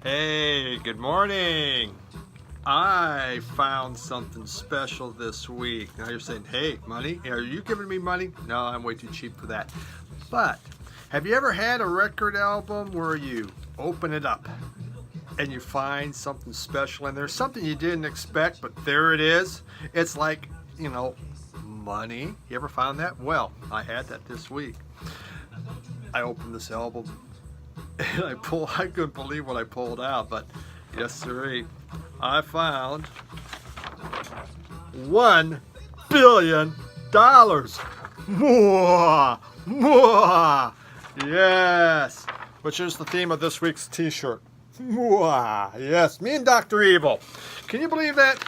Hey, good morning. I found something special this week. Now you're saying, hey, money? Are you giving me money? No, I'm way too cheap for that. But have you ever had a record album where you open it up and you find something special and there's something you didn't expect, but there it is? It's like, money. You ever found that? Well, I had that this week. I opened this album and I couldn't believe what I pulled out, but yes sirree, I found $1 billion. Mwah! Mwah! Yes! Which is the theme of this week's t-shirt. Mwah! Yes, me and Dr. Evil. Can you believe that?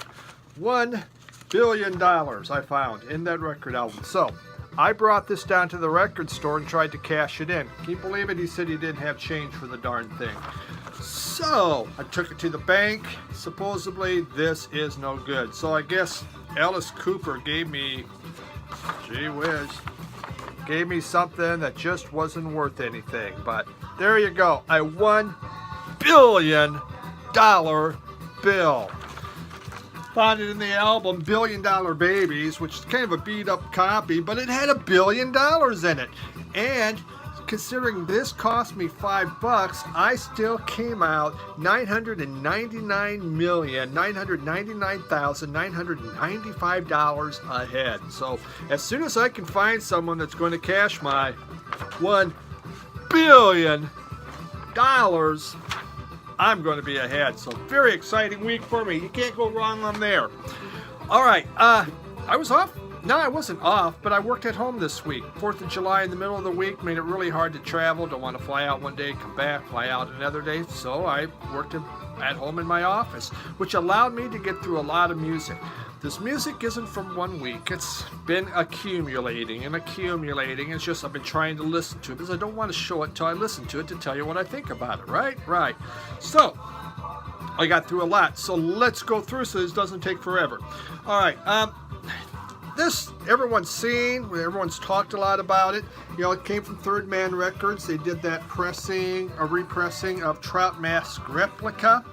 $1 billion I found in that record album. So, I brought this down to the record store and tried to cash it in. Can you believe it? He said he didn't have change for the darn thing. So, I took it to the bank. Supposedly, this is no good. So, I guess Alice Cooper gave me, gee whiz, gave me something that just wasn't worth anything. But there you go, a $1 billion bill. Found it in the album $1 Billion Babies, which is kind of a beat up copy, but it had $1 billion in it. And considering this cost me $5, I still came out $999,995 ahead. So as soon as I can find someone that's going to cash my $1 billion, I'm going to be ahead. So very exciting week for me. You can't go wrong on there. All right. I was off. No, I wasn't off, but I worked at home this week. 4th of July in the middle of the week made it really hard to travel. Don't want to fly out one day, come back, fly out another day. So I worked at home in my office, which allowed me to get through a lot of music. This music isn't from one week. It's been accumulating and accumulating. It's just I've been trying to listen to it because I don't want to show it until I listen to it to tell you what I think about it, right? Right. So I got through a lot. So let's go through so this doesn't take forever. All right. This everyone's seen, everyone's talked a lot about it. It came from Third Man Records. They did that repressing of Trout Mask Replica.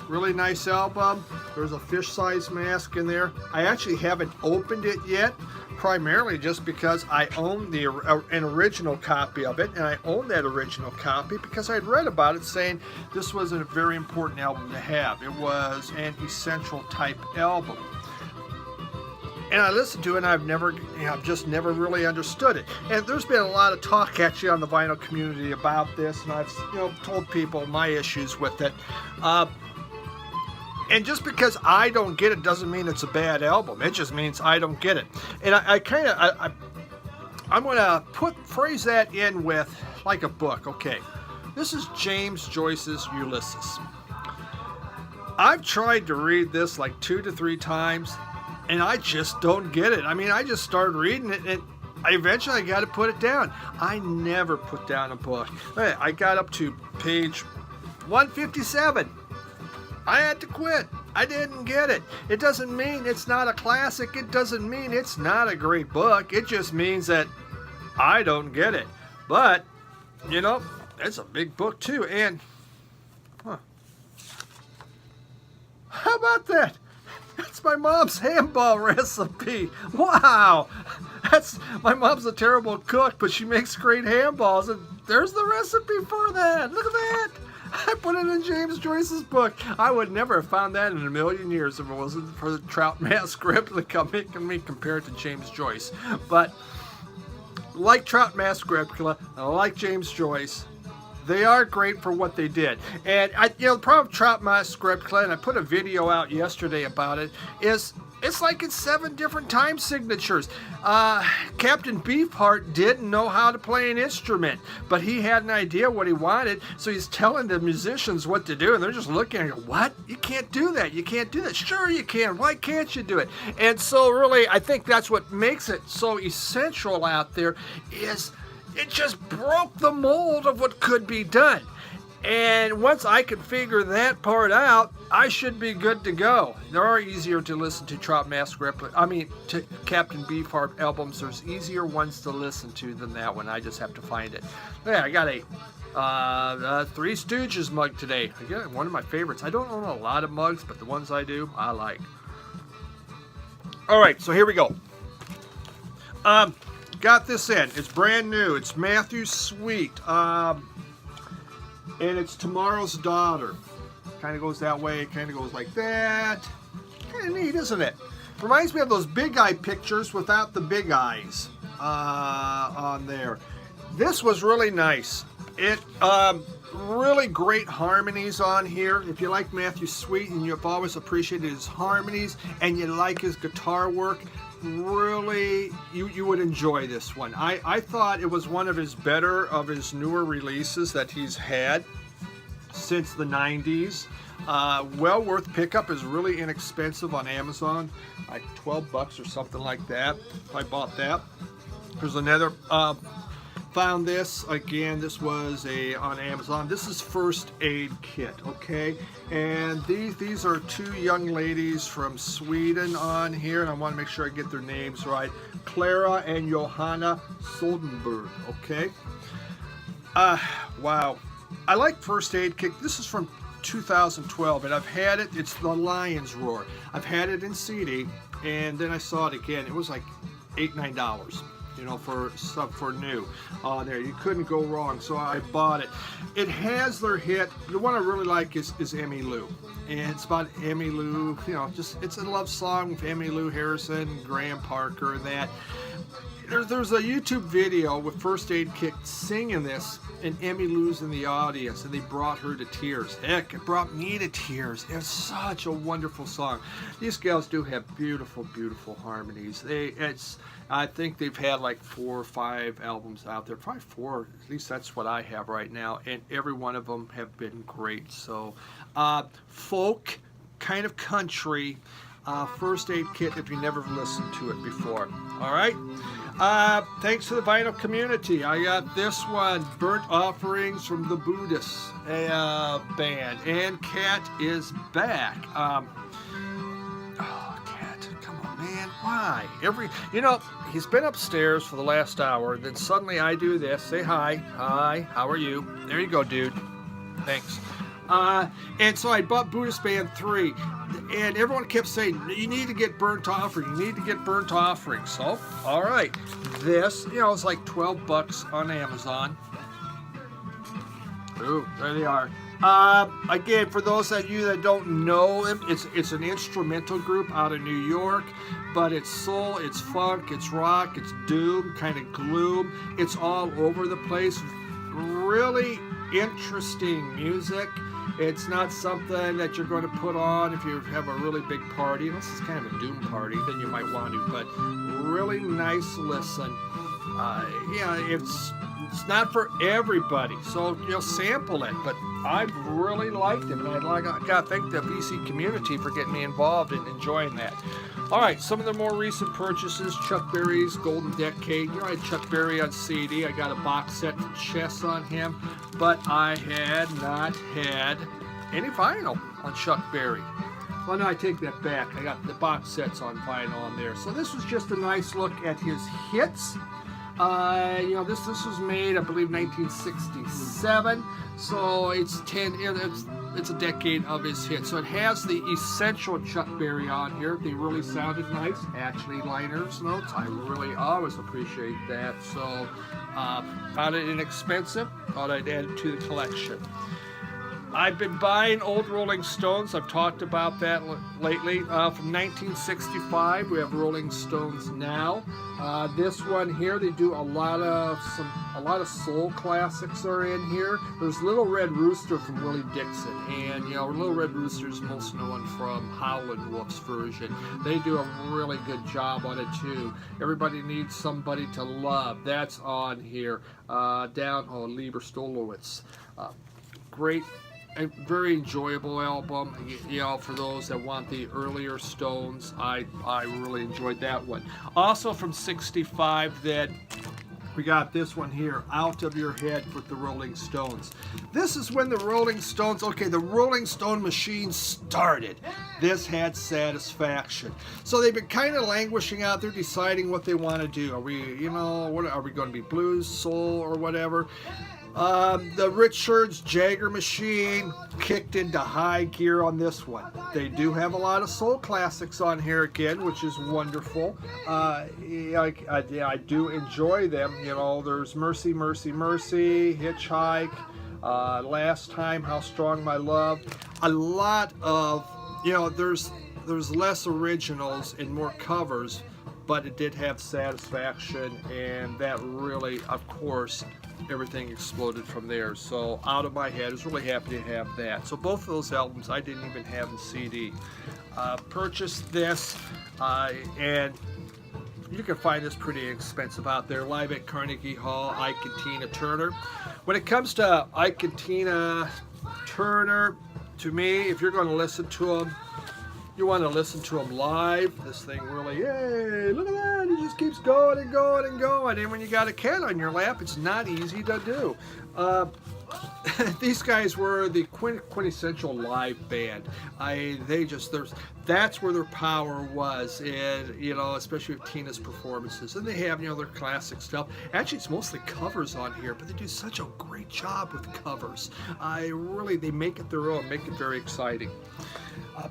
Really nice album. There's a fish-sized mask in there. I actually haven't opened it yet, primarily just because I own an original copy of it, and I own that original copy because I'd read about it saying this was a very important album to have. It was an essential type album. And I listened to it, and I've just never really understood it. And there's been a lot of talk actually on the vinyl community about this, and I've told people my issues with it. And just because I don't get it doesn't mean it's a bad album. It just means I don't get it. And I'm going to phrase that in with like a book. Okay, this is James Joyce's Ulysses. I've tried to read this like 2 to 3 times. And I just don't get it. I mean, I just started reading it, and I got to put it down. I never put down a book. I got up to page 157. I had to quit. I didn't get it. It doesn't mean it's not a classic. It doesn't mean it's not a great book. It just means that I don't get it. But, it's a big book too. And, how about that? That's my mom's handball recipe. Wow. My mom's a terrible cook, but she makes great handballs, and there's the recipe for that. Look at that. I put it in James Joyce's book. I would never have found that in a million years if it wasn't for the Trout Mask Replica making me compare it to James Joyce. But like Trout Mask Replica, I like James Joyce. They are great for what they did. And the problem with Trout Mask Replica, and I put a video out yesterday about it, is it's like it's 7 different time signatures. Captain Beefheart didn't know how to play an instrument, but he had an idea what he wanted, so he's telling the musicians what to do, and they're just looking and go, what? You can't do that. You can't do that. Sure you can. Why can't you do it? And so really, I think that's what makes it so essential out there is it just broke the mold of what could be done. And once I can figure that part out, I should be good to go. There are easier to listen to Trout Mask Replica. To Captain Beefheart albums. There's easier ones to listen to than that one. I just have to find it. Yeah, I got a Three Stooges mug today. Again, one of my favorites. I don't own a lot of mugs, but the ones I do, I like. All right, so here we go. Got this in. It's brand new. It's Matthew Sweet. And it's Tomorrow's Daughter. Kind of goes that way, kind of goes like that. Kind of neat, isn't it? Reminds me of those big eye pictures without the big eyes on there. This was really nice. It really great harmonies on here. If you like Matthew Sweet and you've always appreciated his harmonies and you like his guitar work, really you would enjoy this one. I thought it was one of his better of his newer releases that he's had since the 90s. Well worth pickup. Is really inexpensive on Amazon, like 12 bucks or something like that. I bought that. There's another found this again. This was on Amazon. This is First Aid Kit, okay? And these are two young ladies from Sweden on here, and I want to make sure I get their names right. Clara and Johanna Soldenberg, okay? Wow. I like First Aid Kit. This is from 2012, and I've had it. It's The Lion's Roar. I've had it in CD, and then I saw it again. It was like $8-9, you know, for new. There, you couldn't go wrong. So I bought it. It has their hit. The one I really like is Emmy Lou, and it's about Emmy Lou. You know, it's a love song with Emmy Lou Harrison, Graham Parker, and that. There's a YouTube video with First Aid Kit singing this, and Emmy Lou's in the audience, and they brought her to tears. Heck, it brought me to tears. It's such a wonderful song. These gals do have beautiful, beautiful harmonies. I think they've had like 4 or 5 albums out there, probably 4. At least that's what I have right now, and every one of them have been great. So, folk, kind of country. First Aid Kit if you never listened to it before. All right. Thanks to the vinyl community. I got this one, Burnt Offerings from the Buddhists band, and Cat is back. Cat, come on, man, why? He's been upstairs for the last hour, then suddenly I do this. Say hi. Hi, how are you? There you go, dude. Thanks. And so I bought Buddhist Band 3, and everyone kept saying, you need to get Burnt Offering, you need to get Burnt Offering. So, all right, this, it's like 12 bucks on Amazon. Ooh, there they are. Again, for those of you that don't know them, it's an instrumental group out of New York, but it's soul, it's funk, it's rock, it's doom, kind of gloom. It's all over the place. Really interesting music. It's not something that you're going to put on if you have a really big party. This is kind of a doom party, then you might want to, but really nice listen. It's not for everybody, so sample it, but I really liked it, and I got to thank the VC community for getting me involved and enjoying that. All right, some of the more recent purchases, Chuck Berry's Golden Decade. I had Chuck Berry on CD. I got a box set for Chess on him, but I had not had any vinyl on Chuck Berry. Well, no, I take that back. I got the box sets on vinyl on there. So this was just a nice look at his hits. This was made, I believe, 1967. So it's a decade of his hits. So it has the essential Chuck Berry on here. They really sounded nice. Actually, liners notes. I really always appreciate that. So found it inexpensive. Thought I'd add it to the collection. I've been buying old Rolling Stones. I've talked about that lately. From 1965, we have Rolling Stones Now. This one here, they do a lot of soul classics are in here. There's Little Red Rooster from Willie Dixon, and Little Red Rooster is most known from Howlin' Wolf's version. They do a really good job on it too. Everybody Needs Somebody to Love. That's on here. Lieber Stolowitz. Great. A very enjoyable album, for those that want the earlier Stones. I really enjoyed that one. Also from 65, that we got this one here, Out of Your Head with the Rolling Stones. This is when the Rolling Stones, the Rolling Stone machine started. This had Satisfaction. So they've been kind of languishing out there, deciding what they want to do. Are we, are we going to be blues, soul, or whatever? The Richards Jagger Machine kicked into high gear on this one. They do have a lot of soul classics on here again, which is wonderful. I do enjoy them. You know, there's Mercy, Mercy, Mercy, Hitchhike, Last Time, How Strong My Love. A lot of, you know, there's less originals and more covers, but it did have Satisfaction, and that really, of course, everything exploded from there. So Out of My Head, I was really happy to have that. So both of those albums I didn't even have in CD. Purchased this, and you can find this pretty expensive out there. Live at Carnegie Hall, Ike and Tina Turner. When it comes to Ike and Tina Turner, to me, if you're going to listen to them, you want to listen to them live. This thing really, hey, look at that. It just keeps going and going and going. And when you got a cat on your lap, it's not easy to do. These guys were the quintessential live band. That's where their power was, and you know, especially with Tina's performances. And they have, you know, their classic stuff. Actually, it's mostly covers on here, but they do such a great job with covers. They make it their own, make it very exciting.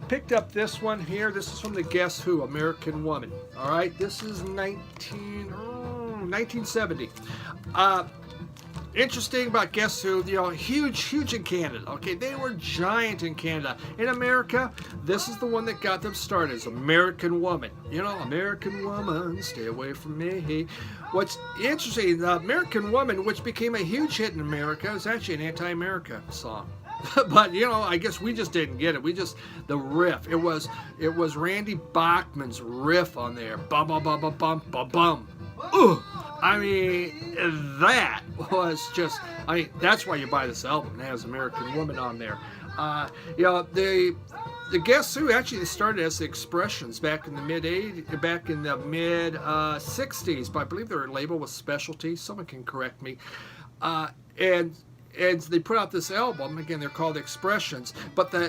Picked up this one here. This is from the Guess Who, American Woman. All right, this is 1970. Interesting about Guess Who, you know, huge in Canada. Okay, they were giant in Canada. In America, this is the one that got them started, is American Woman. You know, American Woman, stay away from me. What's interesting, the American Woman, which became a huge hit in America, is actually an anti-America song. But you know, I guess we just didn't get it. The riff. It was Randy Bachman's riff on there. Bum bum bum bum bum bum bum. Ooh, I mean, that was just. I mean, that's why you buy this album. It has American Woman on there. You know, the Guess Who actually started as the Expressions back in the mid 60s. But I believe their label was Specialty. Someone can correct me. And they put out this album, again, they're called Expressions, but the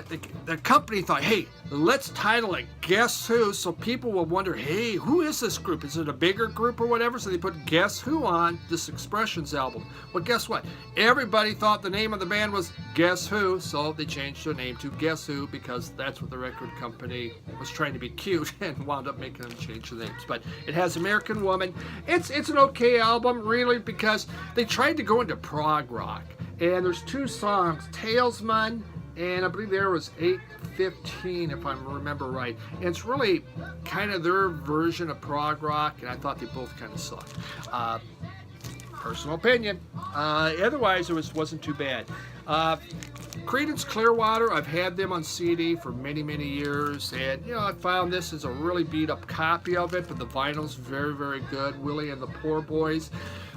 company thought, hey, let's title it Guess Who, so people will wonder, hey, who is this group? Is it a bigger group or whatever? So they put Guess Who on this Expressions album. Well, guess what? Everybody thought the name of the band was Guess Who, so they changed their name to Guess Who, because that's what the record company was trying to be cute and wound up making them change the names. But it has American Woman. It's an okay album, really, because they tried to go into prog rock. And there's two songs, Talesman, and I believe there was 815, if I remember right. And it's really kind of their version of prog rock, and I thought they both kind of sucked. Personal opinion. Otherwise, it wasn't too bad. Creedence Clearwater, I've had them on CD for many, many years, and you know, I found this is a really beat up copy of it, but the vinyl's very, very good. Willie and the Poor Boys.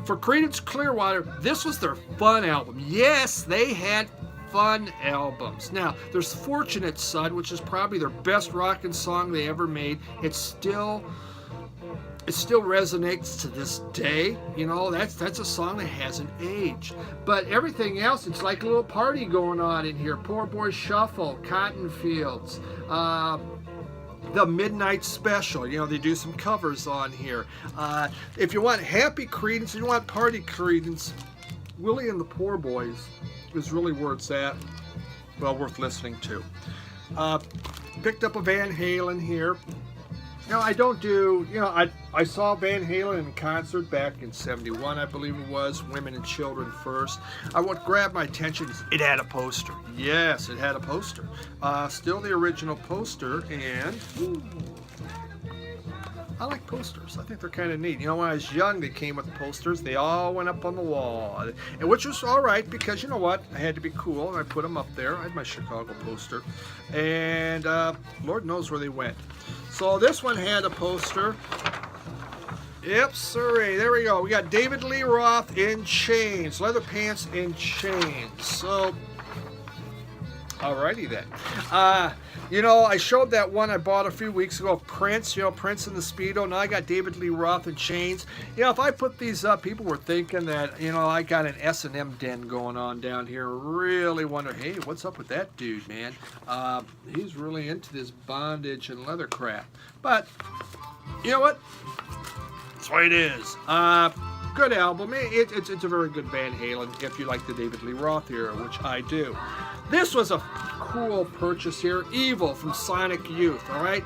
For Creedence Clearwater, this was their fun album. Yes, they had fun albums. Now, there's Fortunate Son, which is probably their best rockin' song they ever made. It still resonates to this day. You know, that's a song that hasn't aged. But everything else, it's like a little party going on in here. Poor Boy Shuffle, Cotton Fields, the Midnight Special. You know, they do some covers on here. If you want happy Creedence, if you want party Creedence, Willie and the Poor Boys is really where it's at. Well, worth listening to. Picked up a Van Halen here. No, I don't do, you know, I saw Van Halen in concert back in 71, I believe it was, Women and Children First. What grabbed my attention is it had a poster. Yes, it had a poster. Still the original poster, and I like posters. I think they're kind of neat. You know, when I was young, they came with posters. They all went up on the wall, and which was all right because, you know what, I had to be cool, and I put them up there. I had my Chicago poster, and Lord knows where they went. So this one had a poster. Yep, sorry. There we go. We got David Lee Roth in chains, leather pants in chains. So, alrighty then. You know, I showed that one I bought a few weeks ago of Prince, you know, Prince in the Speedo. Now I got David Lee Roth in chains. You know, if I put these up, people were thinking that, you know, I got an S&M den going on down here. Really wonder, hey, what's up with that dude, man? He's really into this bondage and leather crap. But, you know what? That's the way it is. good album. It's a very good Van Halen if you like the David Lee Roth era, which I do. This was a cool purchase here. Evil from Sonic Youth, all right?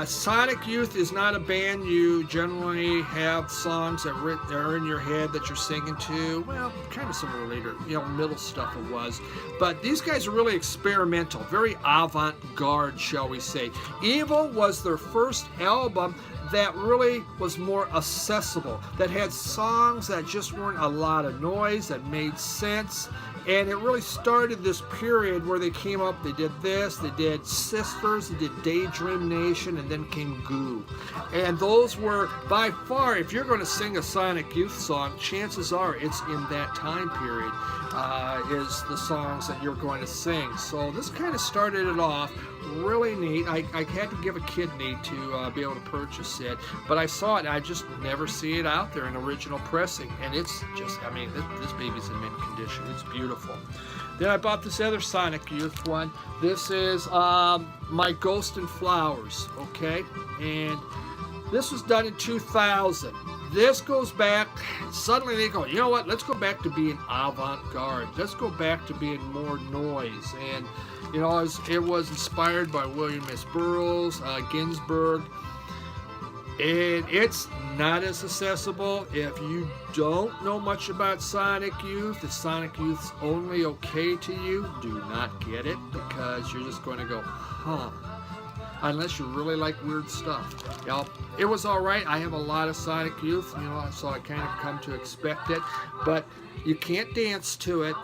Sonic Youth is not a band you generally have songs that are in your head that you're singing to. Well, kind of some of the later, middle stuff it was. But these guys are really experimental, very avant-garde, shall we say. Evil was their first album that really was more accessible, that had songs that just weren't a lot of noise, that made sense. And it really started this period where they came up, they did this, they did Sisters, they did Daydream Nation, and then came Goo. And those were, by far, if you're going to sing a Sonic Youth song, chances are it's in that time period, is the songs that you're going to sing. So this kind of started it off. Really neat. I had to give a kidney to be able to purchase it, but I saw it and I just never see it out there in original pressing, and it's just, this baby's in mint condition. It's beautiful. Then I bought this other Sonic Youth one. This is my Goulston Flowers, okay, and this was done in 2000. This goes back, suddenly they go, you know what, let's go back to being avant-garde. Let's go back to being more noise. And, it was inspired by William S. Burroughs, Ginsberg. And it's not as accessible. If you don't know much about Sonic Youth, if Sonic Youth's only okay to you, do not get it, because you're just going to go, huh. Unless you really like weird stuff. It was all right. I have a lot of Sonic Youth, so I kind of come to expect it. But you can't dance to it,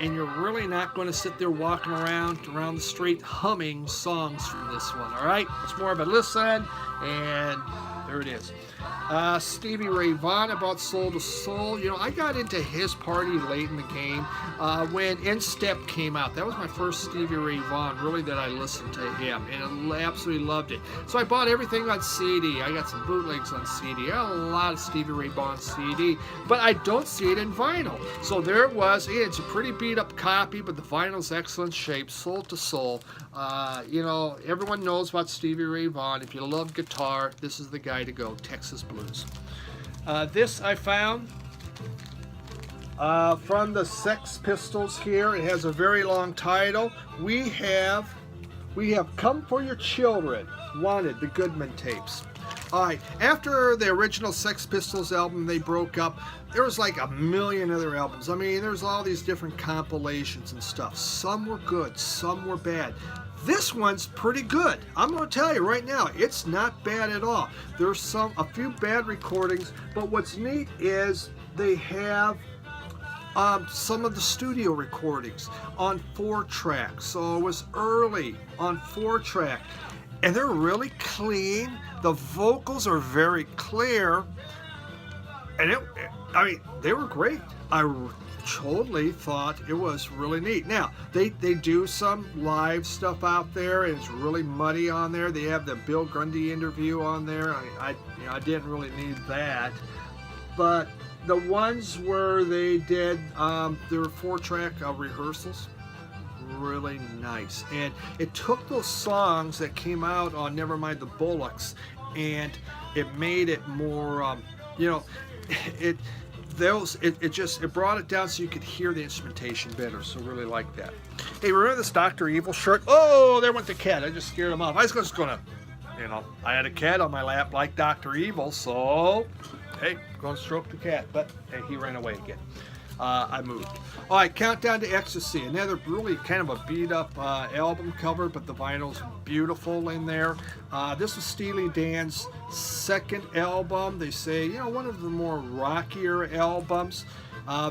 and you're really not going to sit there walking around the street humming songs from this one, all right? It's more of a listen, and there it is. Stevie Ray Vaughan, about Soul to Soul. I got into his party late in the game when In Step came out. That was my first Stevie Ray Vaughan, really, that I listened to him, and I absolutely loved it. So I bought everything on CD. I got some bootlegs on CD. I got a lot of Stevie Ray Vaughan CD, but I don't see it in vinyl. So there it was. It's a pretty beat-up copy, but the vinyl's excellent shape, Soul to Soul. Everyone knows about Stevie Ray Vaughan. If you love guitar, this is the guy to go. Texas Blues. This I found from the Sex Pistols here. It has a very long title. We have Come For Your Children, Wanted, the Goodman tapes. All right, after the original Sex Pistols album, they broke up. There was like a million other albums. There's all these different compilations and stuff. Some were good, some were bad. This one's pretty good. I'm going to tell you right now, it's not bad at all. There's a few bad recordings, but what's neat is they have some of the studio recordings on 4-track. So it was early on 4-track, and they're really clean. The vocals are very clear, and they were great. I totally thought it was really neat. Now they do some live stuff out there, and it's really muddy on there. They have the Bill Grundy interview on there. I didn't really need that, but the ones where they did their 4-track rehearsals, really nice. And it took those songs that came out on Nevermind the Bullocks, and it made it more it brought it down so you could hear the instrumentation better. So really like that. Hey, remember this Dr. Evil shirt? Oh, there went the cat. I just scared him off. I was just gonna, I had a cat on my lap like Dr. Evil, so hey, gonna stroke the cat. But hey, he ran away again. I moved. All right, Countdown to Ecstasy. Another really kind of a beat-up album cover, but the vinyl's beautiful in there. This was Steely Dan's second album. They say, one of the more rockier albums.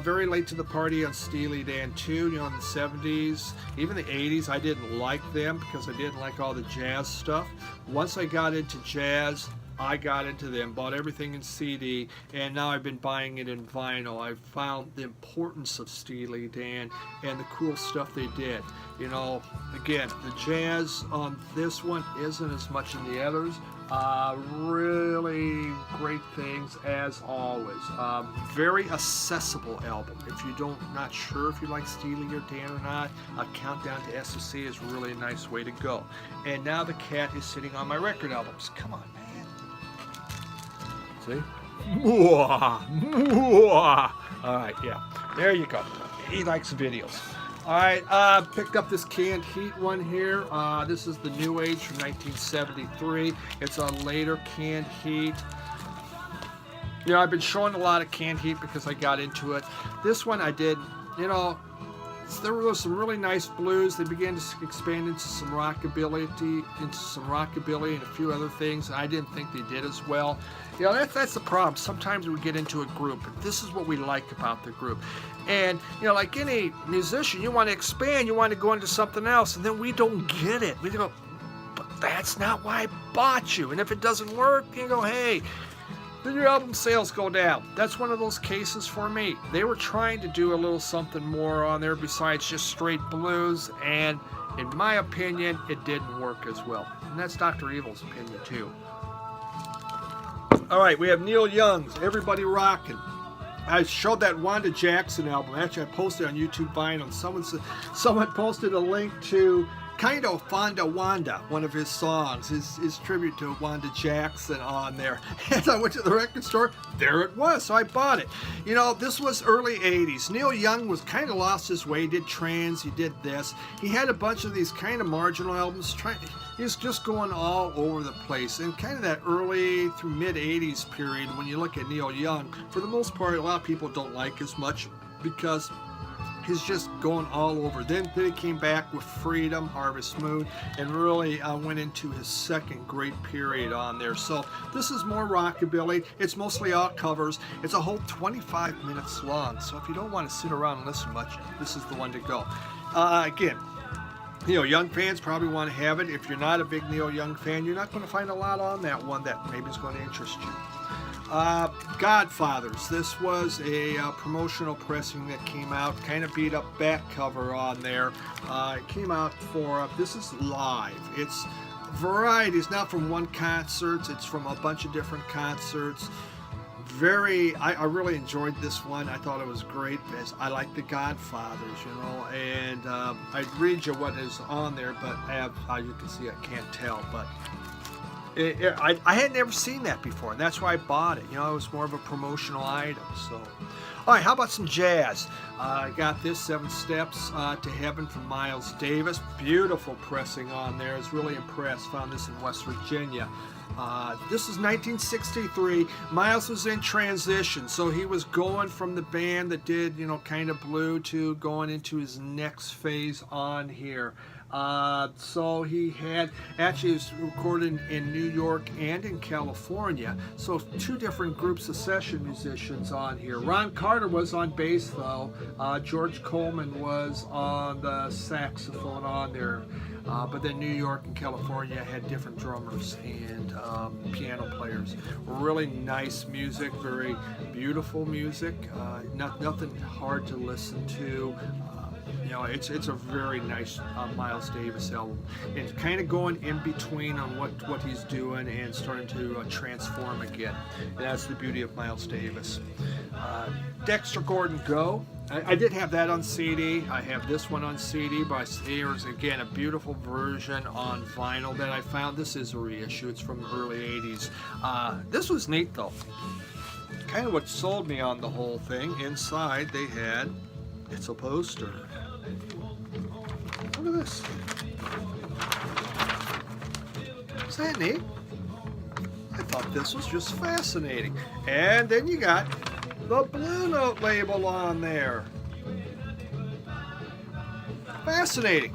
Very late to the party on Steely Dan too, in the 70s, even the 80s. I didn't like them because I didn't like all the jazz stuff. Once I got into jazz, I got into them, bought everything in CD, and now I've been buying it in vinyl. I've found the importance of Steely Dan and the cool stuff they did. Again, the jazz on this one isn't as much in the others. Really great things as always. Very accessible album. If you not sure if you like Steely or Dan or not, Countdown to Ecstasy is really a nice way to go. And now the cat is sitting on my record albums. Come on, man. See? Mwah, mwah. All right, yeah, there you go. He likes videos. All right, picked up this Canned Heat one here. This is the New Age from 1973. It's a later Canned Heat. You know, I've been showing a lot of Canned Heat because I got into it. This one I did, you know, there was some really nice blues. They began to expand into some rockabilly, and a few other things. I didn't think they did as well. You know, that's the problem. Sometimes we get into a group, and this is what we like about the group. And, you know, like any musician, you want to expand, you want to go into something else, and then we don't get it. We go, but that's not why I bought you. And if it doesn't work, you go, hey, then your album sales go down. That's one of those cases for me. They were trying to do a little something more on there besides just straight blues, and in my opinion, it didn't work as well. And that's Dr. Evil's opinion too. All right, we have Neil Young's Everybody Rockin'. I showed that Wanda Jackson album. Actually, I posted on YouTube Vinyl. Someone posted a link to Kind of Fonda Wanda, one of his songs, his tribute to Wanda Jackson on there. And I went to the record store, there it was, so I bought it. You know, this was early 80s. Neil Young was kind of lost his way. He did trance, he did this. He had a bunch of these kind of marginal albums. He was just going all over the place. And kind of that early through mid 80s period, when you look at Neil Young, for the most part, a lot of people don't like as much because he's just going all over. Then he came back with Freedom, Harvest Moon, and really went into his second great period on there. So this is more rockabilly. It's mostly all covers. It's a whole 25 minutes long. So if you don't want to sit around and listen much, this is the one to go. Again, Neil Young fans probably want to have it. If you're not a big Neil Young fan, you're not going to find a lot on that one that maybe is going to interest you. Godfathers. This was a promotional pressing that came out, kind of beat up back cover on there. It came out for, this is live. It's varieties, not from one concert, it's from a bunch of different concerts. I really enjoyed this one. I thought it was great. I like the Godfathers, you know, and I'd read you what is on there, but you can see I can't tell, but I had never seen that before, and that's why I bought it. You know, it was more of a promotional item. So, all right, how about some jazz? I got this 7 Steps to Heaven from Miles Davis. Beautiful pressing on there. I was really impressed. Found this in West Virginia. This is 1963. Miles was in transition, so he was going from the band that did, you know, kind of blue to going into his next phase on here. So he had, actually it was recorded in New York and in California, so 2 different groups of session musicians on here. Ron Carter was on bass though, George Coleman was on the saxophone on there, but then New York and California had different drummers and piano players. Really nice music, very beautiful music, nothing hard to listen to. You know, it's a very nice Miles Davis album. It's kind of going in between on what he's doing and starting to transform again. And that's the beauty of Miles Davis. Dexter Gordon Go. I did have that on CD. I have this one on CD, but there's again a beautiful version on vinyl that I found. This is a reissue. It's from the early 80s. This was neat though. Kind of what sold me on the whole thing. Inside they had, it's a poster. Look at this. Is that neat? I thought this was just fascinating. And then you got the Blue Note label on there. Fascinating.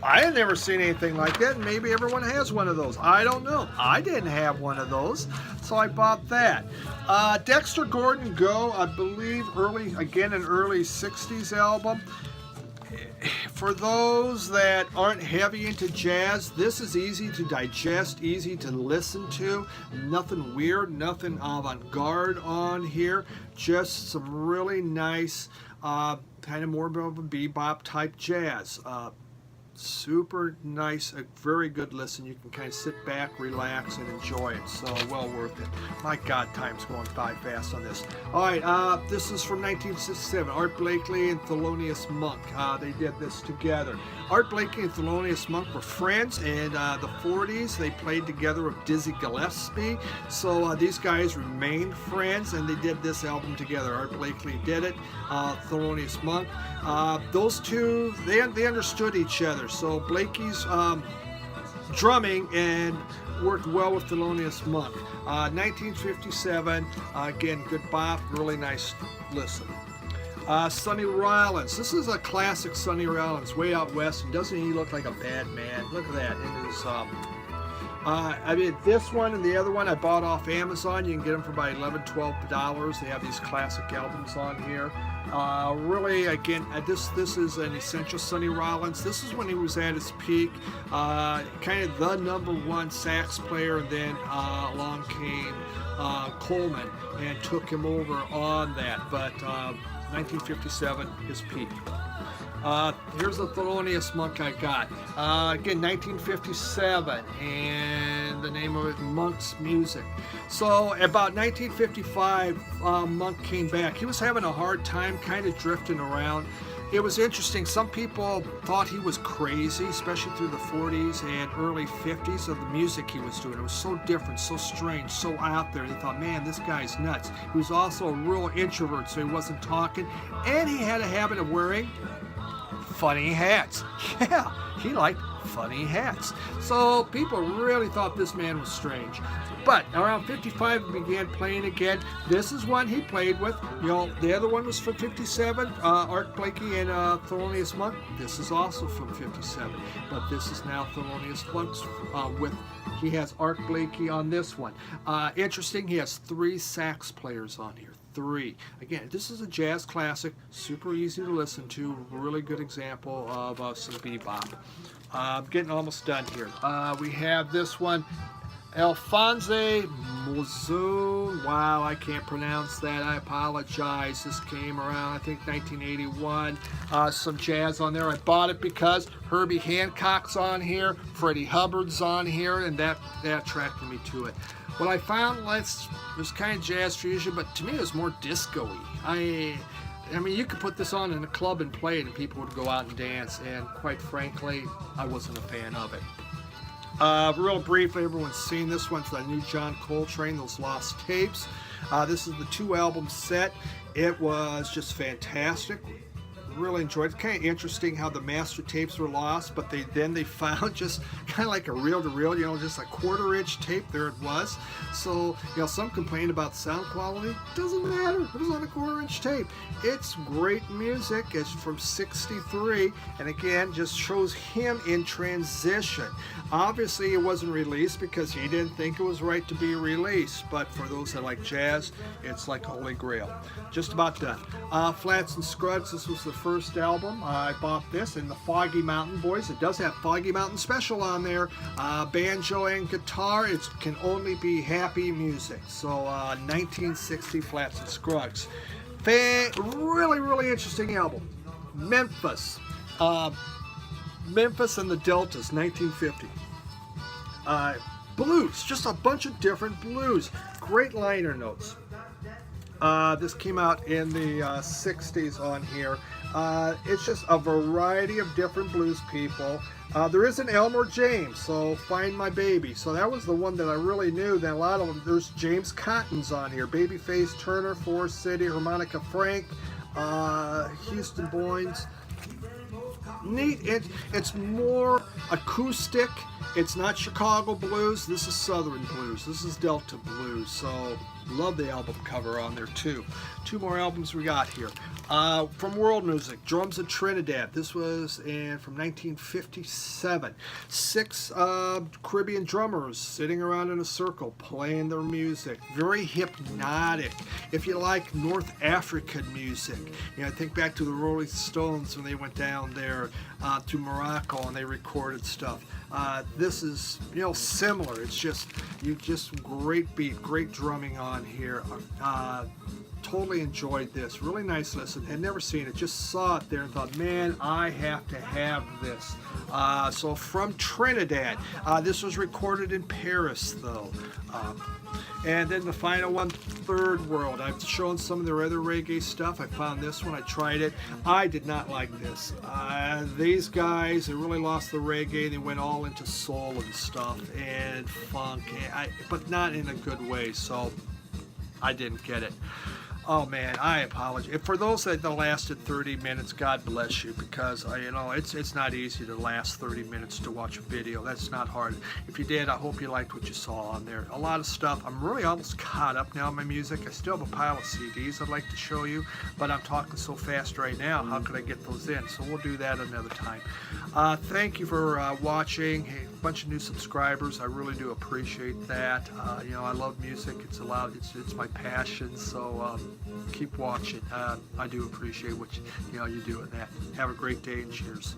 I had never seen anything like that, and maybe everyone has one of those. I don't know. I didn't have one of those, so I bought that. Dexter Gordon Go, I believe an early 60s album. For those that aren't heavy into jazz, this is easy to digest, easy to listen to. Nothing weird, nothing avant-garde on here. Just some really nice, kind of more of a bebop type jazz. Super nice, a very good listen. You can kind of sit back, relax, and enjoy it. So well worth it. My God, time's going by fast on this. All right, this is from 1967. Art Blakey and Thelonious Monk. They did this together. Art Blakey and Thelonious Monk were friends in the 40s. They played together with Dizzy Gillespie. So these guys remained friends, and they did this album together. Art Blakey did it. Thelonious Monk. Those two, they understood each other. So Blakey's drumming and worked well with Thelonious Monk. 1957, again, good bop, really nice listen. Sonny Rollins. This is a classic Sonny Rollins, way out west, and doesn't he look like a bad man? Look at that. In his, I mean, this one and the other one I bought off Amazon. You can get them for about $11, $12. They have these classic albums on here. Really, again, this is an essential Sonny Rollins. This is when he was at his peak, kind of the #1 sax player, and then along came Coleman and took him over on that. But 1957, his peak. Here's the Thelonious Monk I got. Again, 1957, and the name of it, Monk's Music. So about 1955, Monk came back. He was having a hard time kind of drifting around. It was interesting. Some people thought he was crazy, especially through the 40s and early 50s of the music he was doing. It was so different, so strange, so out there. They thought, man, this guy's nuts. He was also a real introvert, so he wasn't talking. And he had a habit of wearing funny hats. Yeah, he liked funny hats. So people really thought this man was strange. But around 55, he began playing again. This is one he played with. You know, the other one was from 57, Art Blakey and Thelonious Monk. This is also from 57. But this is now Thelonious Monk's he has Art Blakey on this one. Interesting, he has 3 sax players on here. 3. Again, this is a jazz classic, super easy to listen to, really good example of some bebop. I'm getting almost done here. We have this one, Alphonse Mozoon. Wow, I can't pronounce that. I apologize. This came around, I think, 1981. Some jazz on there. I bought it because Herbie Hancock's on here, Freddie Hubbard's on here, and that attracted me to it. What I found was kind of jazz fusion, but to me it was more disco-y. I mean, you could put this on in a club and play it, and people would go out and dance, and quite frankly, I wasn't a fan of it. Real briefly, everyone's seen this one. It's the new John Coltrane, those lost tapes. This is the 2-album set. It was just fantastic. Really enjoyed it. It's kind of interesting how the master tapes were lost, but they found just kind of like a reel-to-reel, you know, just a 1/4-inch tape. There it was. So, you know, some complain about sound quality. Doesn't matter. It was on a 1/4-inch tape. It's great music. It's from '63, and again, just shows him in transition. Obviously, it wasn't released because he didn't think it was right to be released, but for those that like jazz, it's like Holy Grail. Just about done. Flats and Scruggs, this was the first album. I bought this in the Foggy Mountain Boys. It does have Foggy Mountain Special on there. Banjo and guitar. It can only be happy music. So 1960 Flats and Scruggs. Really, really interesting album. Memphis. Memphis and the Deltas, 1950. Blues, just a bunch of different blues. Great liner notes. This came out in the 60s on here. It's just a variety of different blues people. There is an Elmer James, so Find My Baby. So that was the one that I really knew. Then a lot of them, there's James Cotton's on here. Babyface Turner, Forest City, Harmonica Frank, Houston Boynes. Neat. It's more acoustic. It's not Chicago blues. This is Southern blues. This is Delta blues. So love the album cover on there too. 2 more albums we got here. From World Music, Drums of Trinidad. This was from 1957. 6 Caribbean drummers sitting around in a circle playing their music. Very hypnotic. If you like North African music, you know, think back to the Rolling Stones when they went down there to Morocco and they recorded stuff. This is, you know, similar. It's just great beat, great drumming on here. totally enjoyed this. Really nice listen. Had never seen it. Just saw it there and thought, man, I have to have this. So from Trinidad. This was recorded in Paris, though. And then the final one, Third World. I've shown some of their other reggae stuff. I found this one. I tried it. I did not like this. These guys, they really lost the reggae. They went all into soul and stuff and funk, but not in a good way. So I didn't get it. Oh man, I apologize. For those that lasted 30 minutes, God bless you, because you know, it's not easy to last 30 minutes to watch a video. That's not hard. If you did, I hope you liked what you saw on there. A lot of stuff. I'm really almost caught up now in my music. I still have a pile of CDs I'd like to show you, but I'm talking so fast right now. How could I get those in? So we'll do that another time. Thank you for watching. Hey, a bunch of new subscribers. I really do appreciate that. You know, I love music. It's my passion. So keep watching. I do appreciate what you do in that. Have a great day and cheers.